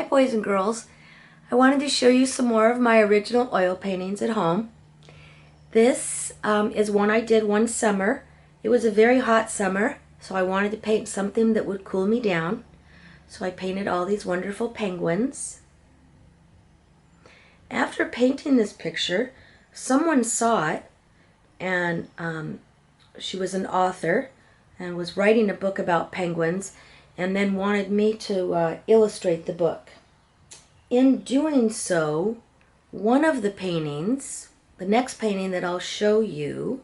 boys and girls. I wanted to show you some more of my original oil paintings at home. This is one I did one summer. It was a very hot summer, so I wanted to paint something that would cool me down. So I painted all these wonderful penguins. After painting this picture, someone saw it, and she was an author and was writing a book about penguins, and then wanted me to illustrate the book. In doing so, one of the paintings, the next painting that I'll show you,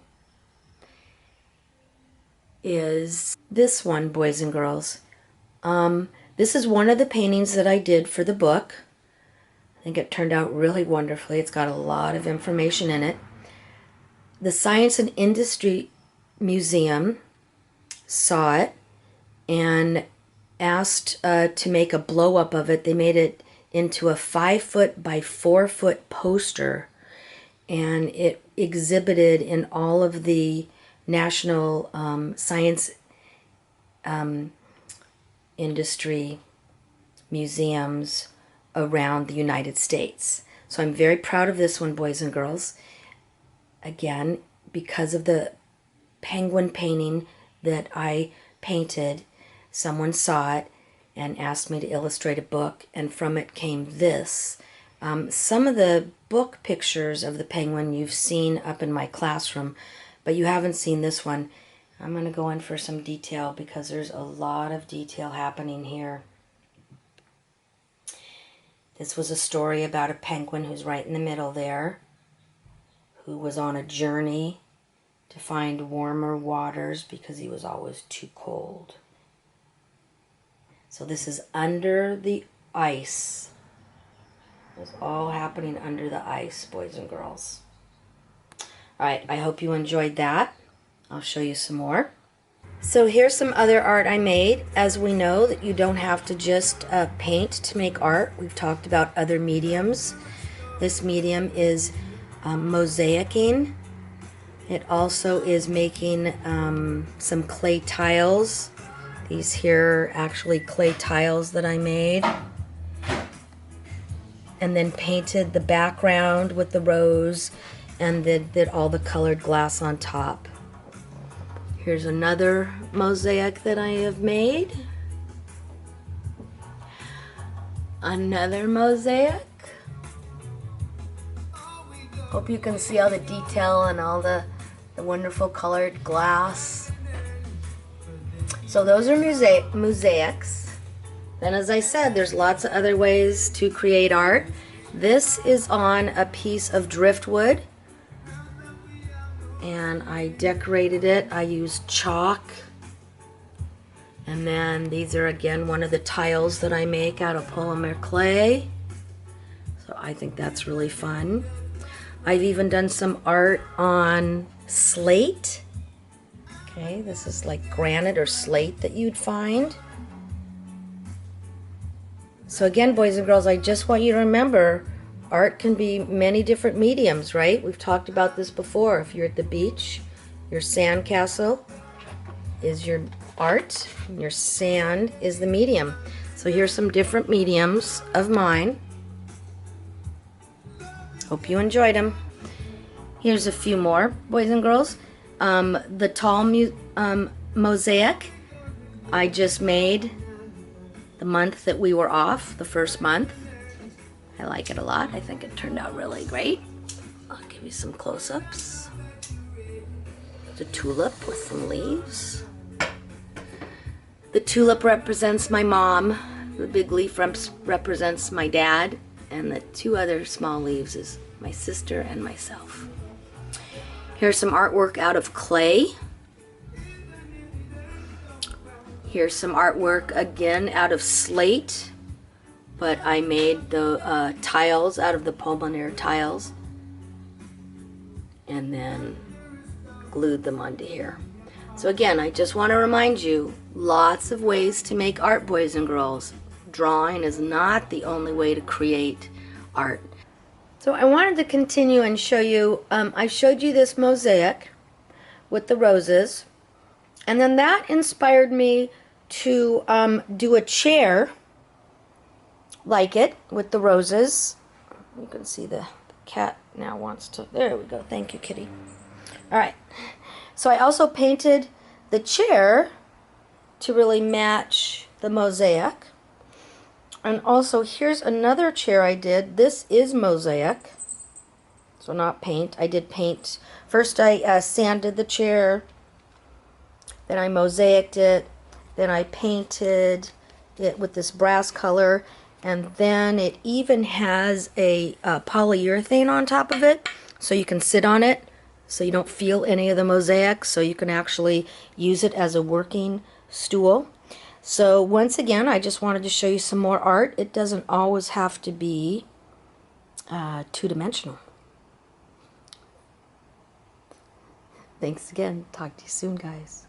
is this one, boys and girls. This is one of the paintings that I did for the book. I think it turned out really wonderfully. It's got a lot of information in it. The Science and Industry Museum saw it and asked to make a blow-up of it. They made it into a 5-foot by 4-foot poster, and it exhibited in all of the national science industry museums around the United States. So I'm very proud of this one, boys and girls. Again, because of the penguin painting that I painted, someone saw it and asked me to illustrate a book, and from it came this. Some of the book pictures of the penguin you've seen up in my classroom, but you haven't seen this one. I'm going to go in for some detail because there's a lot of detail happening here. This was a story about a penguin who's right in the middle there, who was on a journey to find warmer waters because he was always too cold. So this is under the ice. It's all happening under the ice, boys and girls. All right, I hope you enjoyed that. I'll show you some more. So here's some other art I made. As we know that you don't have to just paint to make art. We've talked about other mediums. This medium is mosaicing. It also is making some clay tiles. These here are actually clay tiles that I made. And then painted the background with the rose and then did all the colored glass on top. Here's another mosaic that I have made. Another mosaic. Hope you can see all the detail and all the wonderful colored glass. So those are mosaics. Then, as I said, there's lots of other ways to create art. This is on a piece of driftwood, and I decorated it. I used chalk, and then these are again one of the tiles that I make out of polymer clay. So I think that's really fun. I've even done some art on slate. Okay, this is like granite or slate that you'd find. So again, boys and girls, I just want you to remember, art can be many different mediums, right? We've talked about this before. If you're at the beach, your sandcastle is your art, and your sand is the medium. So here's some different mediums of mine. Hope you enjoyed them. Here's a few more, boys and girls. The tall mosaic I just made the month that we were off, the first month. I like it a lot. I think it turned out really great. I'll give you some close-ups. The tulip with some leaves. The tulip represents my mom. The big leaf represents my dad. And the two other small leaves is my sister and myself. Here's some artwork out of clay. Here's some artwork again out of slate, but I made the tiles out of the polymer tiles and then glued them onto here. So again, I just want to remind you, lots of ways to make art, boys and girls. Drawing is not the only way to create art. So I wanted to continue and show you, I showed you this mosaic with the roses, and then that inspired me to do a chair like it with the roses. You can see the cat now wants to, there we go. Thank you, kitty. All right. So I also painted the chair to really match the mosaic. And also here's another chair I did. This is mosaic. So not paint. I did paint. First I sanded the chair. Then I mosaiced it. Then I painted it with this brass color. And then it even has a polyurethane on top of it. So you can sit on it. So you don't feel any of the mosaic. So you can actually use it as a working stool. So once again, I just wanted to show you some more art. It doesn't always have to be two-dimensional. Thanks again. Talk to you soon, guys.